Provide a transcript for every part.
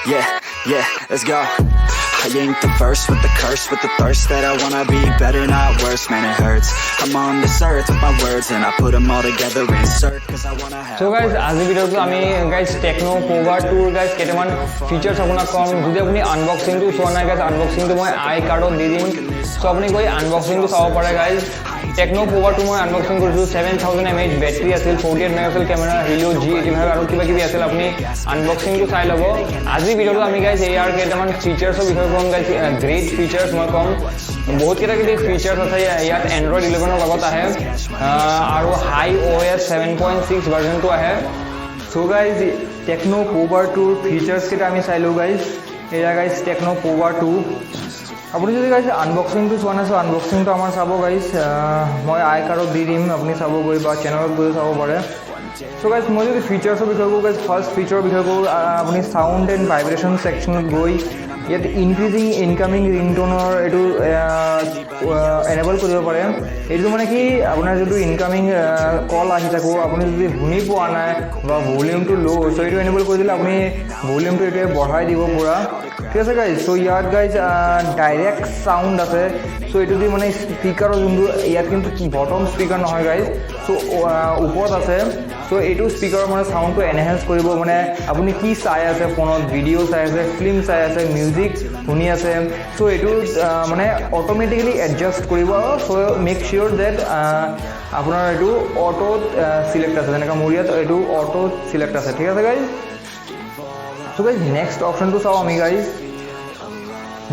Yeah, let's go. I ain't the first with the curse, with the thirst that I wanna be better, not worse, man it hurts. I'm on this earth with my words and I put them all together, insert, cause I wanna have. So guys, আজি ভিডিওটো আমি guys Tecno pova 2 guys কেটামান features আপোনাক কম যদি আপুনি unboxing টো চোৱা নাই guys আনবক্সিং টো মই আই কাৰ্ডত দি দিম সো আপুনি গৈ আনবক্সিং টো চাব পাৰে guys Tecno pova 2 মই আনবক্সিং কৰিছো 7000 mAh ব্যাটাৰি আছিল 48 মেগাপিক্সেল ক্যামেৰা Helio G85 আৰু কিবা কিবি আছিল আপুনি আনবক্সিং টো চাই ল'ব আজি ভিডিওটো আমি guys AR কেটামান ফিচাৰ্ছৰ বিষয়ে কম guys গ্ৰেট ফিচাৰ্ছ মই কম বহুত কেটা কেটা ফিচাৰ্ছ আছে ইয়াত Android 11 ৰ লগত আহে আৰু হাই OS 7.6 ভাৰ্জনটো আহে So guys Tecno pova 2 features কেটা আমি চাইলো guys এয়া guys Tecno pova 2 আপুনি যদি guys আনবক্সিং টো চোৱা নাই সো আনবক্সিং টো আমাৰ চাব guys মই আই কাৰ্ডত দি দিম আপুনি চাব গৈ বা চেনেলত গৈ চাব পাৰে So guys মই যদি ফিচাৰ্ছৰ বিষয়ে কওঁ guys ফাৰ্স্ট ফিচাৰৰ বিষয়ে কওঁ আপুনি সাউন্ড এন্ড ভাইব্ৰেশন সেকশনত গৈ ইয়াত ইনক্ৰিজিং ইনকামিং ৰিংটোনৰ এটো এনেবল কৰিব পাৰে এটো মানে কি আপোনাৰ যদি ইনকামিং কল আহি থাকো আপুনি যদি শুনি পোৱা নাই বা ভলিউমটো লো সো এটো এনেবল কৰি দিলে আপুনি ভলিউমটো এটো বঢ়াই দিব পুৰা ঠিক আছে গাইজ সো ইয়াত গাইজ ডাইৰেক্ট সাউন্ড আছে সো এটো দি মানে স্পিকাৰৰ যোনটো ইয়াত কিন্তু বটম স্পিকাৰ নহয় গাইজ সো ওপৰত আছে সো এটো স্পিকাৰৰ মানে সাউন্ডটো এনহান্স কৰিব মানে আপুনি কি চাই আছে ফোনত ভিডিও চাই আছে ফিল্ম চাই আছে মিউজিক শুনি আছে সো এটো মানে অটোমেটিক্যালি এডজাস্ট কৰিব সো মেক শিওৰ দ্যাট আপোনাৰ এটো অটো সিলেক্ট আছে যেনেকা মোৰ ইয়াত এটো অটো সিলেক্ট আছে ঠিক আছে guys So guys next option to saw me guys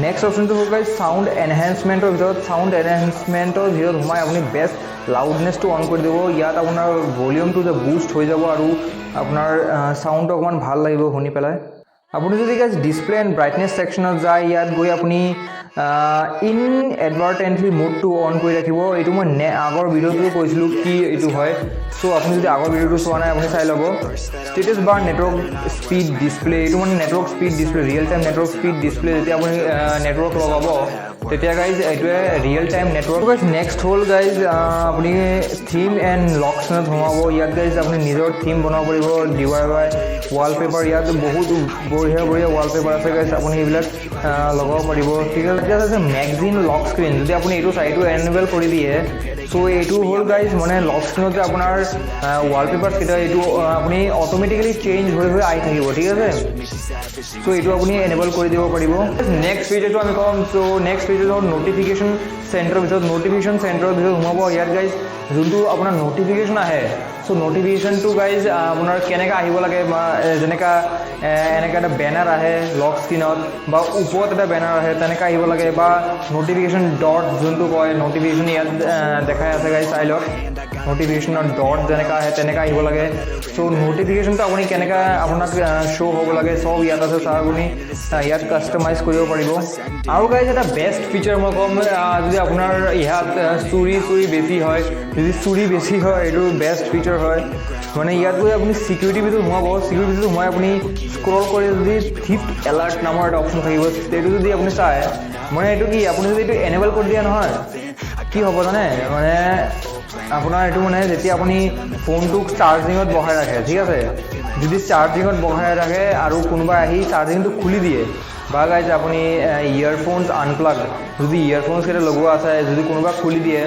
next option to guys sound enhancement or without sound enhancement or here humai apni best loudness to on kori debo yat apunar volume to the boost hoi jabo aru apunar sound to okman bhal lagibo huni pelai apuni jodi guys display and brightness section of jai yat goi apni inadvertently mode to on kori rakhibo etu moi agor video tu koisilu ki etu hoy so apuni jodi agor video tu soa nai apuni sai lobo status bar network speed display etu মানে network speed display real time network speed display jeti apuni network logabo tetia guys etu real time network guys next hole guys apuni theme and locks na thomabo yat guys apuni nijor theme banabo paribo DIY wallpaper yat bahut boria wallpaper ase guys apuni ebilak logabo paribo ঠিক আছে এটা আছে magazine লক screen যদি আপনি এটো cyto enable কৰি দিয়ে so এটো হল গাইজ মানে লক স্ক্ৰিনত যে আপোনাৰ ওয়ালপেপারস কিটা এটো আপনি অটোমেটিক্যালি চেঞ্জ হৈ আই থাকিব ঠিক আছে সো এটো আপনি এনেবল কৰি দিব পাৰিব নেক্সট ফিচাৰটো আমি কম সো নেক্সট ফিচাৰটো নোটিফিকেশন সেন্টাৰ ভিতৰত নোটিফিকেশন সেন্টাৰৰ ভিতৰত ঘুমাব ইয়াত গাইজ যোনটো আপোনাৰ নোটিফিকেশন আহে সো নোটিফিকেশন টু গাইজ আপোনাৰ কেনেকা আহিব লাগে যেনেকা এনেকা এটা ব্যানাৰ আহে লক স্ক্ৰিনত বা ওপৰত এটা ব্যানার আহে তেনেকা আহিব লাগে বা নোটিফিকেশন ডট যোনটো কয় নোটিফিকেশন ইয়াত দেখাই আছে গাইজ চাই লওক নোটিফিকেশনৰ ডট যেনেকা আহে তেনেকা আহিব লাগে সো নোটিফিকেশনটো আপুনি কেনেকা আপোনাক শো হ'ব লাগে সব ইয়াত আছে চাৰ আপুনি ইয়াত কাস্টমাইজ কৰিব পাৰিব আৰু গাইজ এটা বেষ্ট ফিচাৰ মই কম যদি আপোনাৰ ইয়াত চুৰি বেছি হয় যদি চুৰি বেছি হয় এটো বেষ্ট ফিচাৰ হয় মানে ইয়াত গৈ আপুনি সিকিউৰিটি ভিতৰত সোমাব সিকিউৰিটি ভিতৰত সোমাই আপুনি স্ক্ৰল কৰি যদি থিফট এলাৰ্ট নামৰ এটা অপচন থাকিব তেটো যদি আপুনি চাই মানে এটো কি আপুনি যদি এটো এনেবল কৰি দিয়া নহয় কি হ'ব জানে মানে আপোনাৰ এটো মানে যেতিয়া আপুনি ফোনটো চাৰ্জিঙত বহাই ৰাখে ঠিক আছে যদি চাৰ্জিঙত বহাই ৰাখে আৰু কোনোবা আহি চাৰ্জিংটো খুলি দিয়ে বা গাইজ আপুনি ইয়াৰফোনস আনপ্লাগ যদি ইয়াৰফোনস কেটা লগোৱা আছে যদি কোনোবা খুলি দিয়ে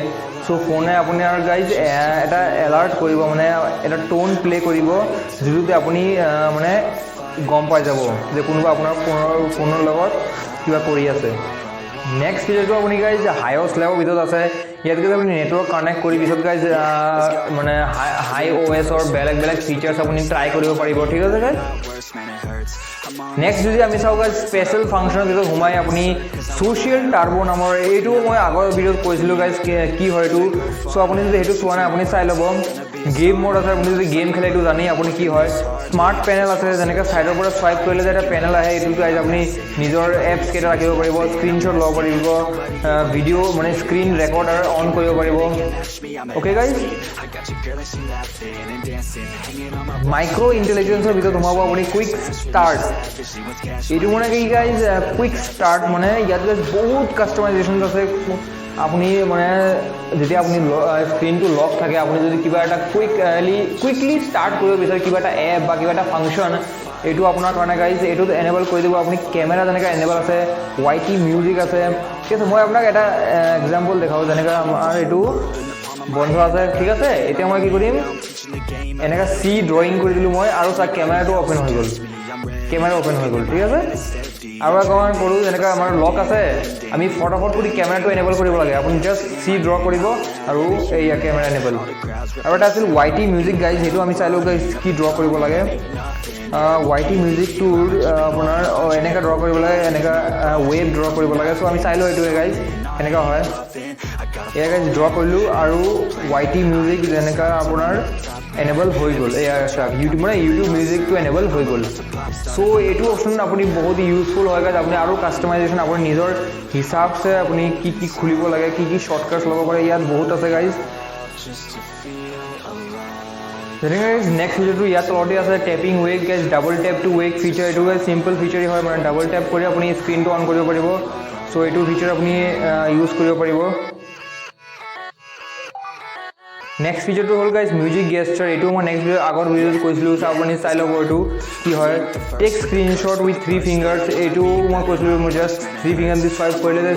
সো ফোনে আপোনাৰ গাইজ এটা এলাৰ্ট কৰিব মানে এটা টোন প্লে কৰিব যদি আপুনি মানে গম পাই যাব যে কোনোবা আপোনাৰ ফোনৰ লগত কিবা কৰি আছে নেক্সট ফিচাৰটো আপুনি গাইজ হাইঅছ লেভেলৰ ভিতৰত আছে ইয়াত গৈ আপুনি নেটৱৰ্ক কানেক্ট কৰি পিছত গাইজ মানে হাই OS অৰ বেলেগ ফিচাৰ্ছ আপুনি ট্ৰাই কৰিব পাৰিব ঠিক আছে গাইজ নেক্সট যদি আমি চাও গাইজ স্পেশাল ফাংশনৰ ভিতৰত ঘুমাই আপুনি সোশ্যাল টাৰ্বো নামৰ এইটো মই আগৰ ভিডিঅ'ত কৈছিলো গাইজ কি হয় এইটো সো আপুনি যদি হেতু চোৱা নাই আপুনি চাই ল'ব গেম মোড আছে আপুনি যদি গেম খেলে এইটো জানি আপুনি কি হয় স্মার্ট প্যানেল আছে যেনেকা সাইডৰ পৰা সোয়াইপ কৰিলে যে এটা প্যানেল আহে এইটো গাইজ আপুনি নিজৰ এপছ কেটা ৰাখিব পাৰিব স্ক্ৰিনশ্বট ল'ব পাৰিব ভিডিও মানে স্ক্ৰিন ৰেকৰ্ডাৰ অন কৰিব পাৰিব ওকে গাইজ মাইক্ৰো ইন্টেলিজেন্সৰ ভিতৰত সোমাব আপুনি কুইক স্টাৰ্ট এইটো মানে কি গাইজ কুইক স্টাৰ্ট মানে ইয়াত বহুত কাস্টমাইজেশন আছে আপনি মানে যেতিয়া আপনি স্ক্ৰিনটো লক থাকে আপনি যদি কিবা এটা কুইকলি স্টাৰ্ট কৰিব বিচাৰে কিবা এটা এপ বা কিবা এটা ফাংশন এইটো আপোনাৰ কাৰণে গাইজ এইটো এনেবল কৰি দিব আপুনি কেমেৰা যেনেকৈ এনেবল আছে YT মিউজিক আছে ঠিক আছে মই আপোনাক এটা এক্সাম্পল দেখাওঁ যেনেকৈ আমাৰ এইটো বন্ধ আছে ঠিক আছে এতিয়া মই কি কৰিম এনেকৈ C ড্ৰয়িং কৰি দিলোঁ মই আৰু চাওক কেমেৰাটো অপেন হৈ গ'ল ঠিক আছে আৰু অকণমান কৰোঁ যেনেকৈ আমাৰ লক আছে আমি ফটাফট কৰি কেমেৰাটো এনেবল কৰিব লাগে আপুনি জাষ্ট C ড্ৰ কৰিব আৰু এইয়া কেমেৰা এনেবল আৰু এটা আছিল YT মিউজিক গাইজ সেইটো আমি চাই লওঁ গাইজ কি ড্ৰ কৰিব লাগে YT মিউজিকটোৰ আপোনাৰ এনেকৈ ড্ৰ কৰিব লাগে এনেকৈ ৱেভ ড্ৰ কৰিব লাগে চ' আমি চাই লওঁ এইটো গাইজ এনেকুৱা হয় এয়া গাইজ ড্ৰ কৰিলোঁ আৰু YT মিউজিক যেনেকৈ আপোনাৰ এনেবল হৈ গ'ল এয়া চাওক ইউটিউব মিউজিকটো এনেবল হৈ গ'ল চ' এইটো অপশ্যন আপুনি বহুত ইউজফুল হয় গাইজ আপুনি আৰু কাষ্টমাইজেশ্যন আপুনি নিজৰ হিচাপছে আপুনি কি কি খুলিব লাগে কি কি শ্বৰ্টকাটছ ল'ব পাৰে ইয়াত বহুত আছে গাইজ যেনেকৈ নেক্সট ফিচাৰটো ইয়াত তলতে আছে tapping wake guys double tap to wake feature এইটো চিম্পল ফিচাৰেই হয় মানে ডাবল টেপ কৰি আপুনি স্ক্ৰীনটো অন কৰিব পাৰিব চ' এইটো ফিচাৰ আপুনি ইউজ কৰিব পাৰিব নেক্সট ফিচাৰটো হ'ল গাইজ মিউজিক গেষ্টাৰ এইটো মই নেক্সট আগৰ ভিডিঅ'ত কৈছিলোঁ চ' আপুনি চাই ল'ব এইটো কি হয় টেক স্ক্ৰীনশ্বট উইথ 3 ফিংগাৰ্ছ এইটো মই কৈছিলোঁ মই জাষ্ট 3 ফিংগাৰ দি চুৱাইপ কৰিলে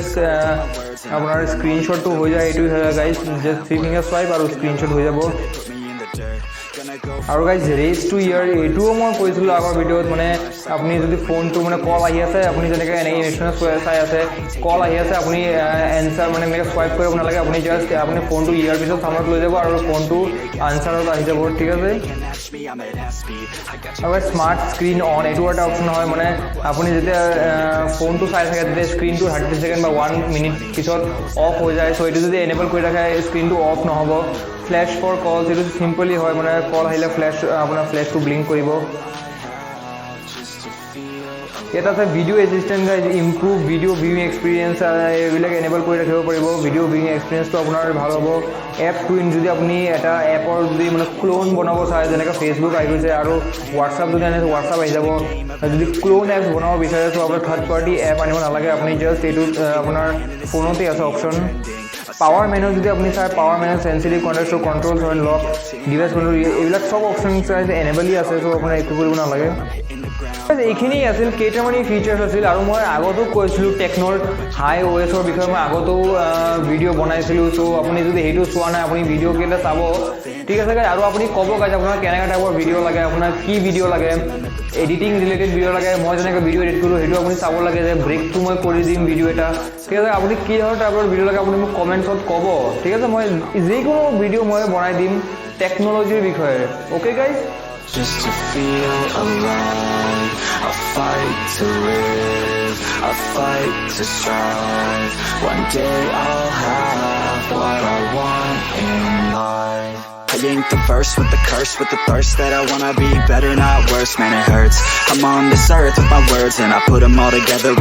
আপোনাৰ স্ক্ৰীনশ্বটটো হৈ যায় এইটো হয় গাইজ জাষ্ট 3 ফিংগাৰ চুৱাইপ আৰু স্ক্ৰীনশ্বট হৈ যাব আৰু গাইজ ৰেজ টু ইয়াৰ এইটোও মই কৈছিলোঁ আগৰ ভিডিঅ'ত মানে আপুনি যদি ফোনটো মানে কল আহি আছে আপুনি যেনেকৈ এনেকৈ নেশ্যনেল চাই আছে কল আহি আছে আপুনি এনচাৰ মানে এনেকৈ চুৱাইপ কৰিব নালাগে আপুনি জাষ্ট আপুনি ফোনটো ইয়াৰ পিছত চামত লৈ যাব আৰু ফোনটো আনচাৰত আহি যাব ঠিক আছে আৰু স্মাৰ্ট স্ক্ৰীন অন এইটো এটা অপশ্যন হয় মানে আপুনি যেতিয়া ফোনটো চাই থাকে তেতিয়া স্ক্ৰীনটো 30 ছেকেণ্ড বা 1 মিনিট পিছত অফ হৈ যায় চ' এইটো যদি এনেবল কৰি ৰাখে স্ক্ৰীনটো অফ নহ'ব ফ্লেছ ফৰ কলছ এইটো চিম্পলি হয় মানে কল আহিলে আপোনাৰ ফ্লেছটো ব্লিংক কৰিব ইয়াত আছে video' assistant guys improve video' viewing experience এইবিলাক এনেবল কৰি ৰাখিব পাৰিব ভিডিঅ' ভিউইং এক্সপিৰিয়েঞ্চটো আপোনাৰ ভাল হ'ব এপ টুইন যদি আপুনি এটা এপৰ যদি মানে ক্লোন বনাব চায় যেনেকৈ ফেচবুক আহি গৈছে আৰু হোৱাটছআপ যদি আনে হোৱাটছআপ আহি যাব যদি ক্লোন এপছ বনাব বিচাৰে চ' আপোনাৰ থাৰ্ড পাৰ্টি এপ আনিব নালাগে আপুনি জাষ্ট এইটোত আপোনাৰ ফোনতে আছে অপশ্যন পাৱাৰ মেনু যদি আপুনি চাই power menu sensitive context control হয় লক ডিভাইচ কণ্ট্ৰল এইবিলাক চব অপশ্যন এনেবলি আছে চ' আপোনাৰ একো কৰিব নালাগে এইখিনি আছিল কেইটামানি ফিচাৰ্ছ আছিল আৰু মই আগতো কৈছিলোঁ টেকনৰ হাই OSৰ বিষয়ে মই আগতেও ভিডিঅ' বনাইছিলোঁ চ' আপুনি যদি সেইটো চোৱা নাই আপুনি ভিডিঅ' কেইটা চাব ঠিক আছে গাইজ আৰু আপুনি ক'ব গাইজ আপোনাৰ কেনেকুৱা টাইপৰ ভিডিঅ' লাগে আপোনাৰ কি ভিডিঅ' লাগে এডিটিং ৰিলেটেড ভিডিঅ' লাগে মই যেনেকৈ ভিডিঅ' এডিট কৰোঁ সেইটো আপুনি চাব লাগে যে ব্ৰেকটো মই কৰি দিম ভিডিঅ' এটা ঠিক আছে আপুনি কি ধৰণৰ টাইপৰ ভিডিঅ' লাগে আপুনি মোক কমেণ্টছত ক'ব ঠিক আছে মই যিকোনো ভিডিঅ' মই বনাই দিম টেকন'লজিৰ বিষয়ে okay guys Just to feel alive, I fight to live, I fight to strive. One day I'll have what I want in life. I ain't the first with the curse, with the thirst that I wanna be better, not worse, man it hurts. I'm on this earth with my words and I put them all together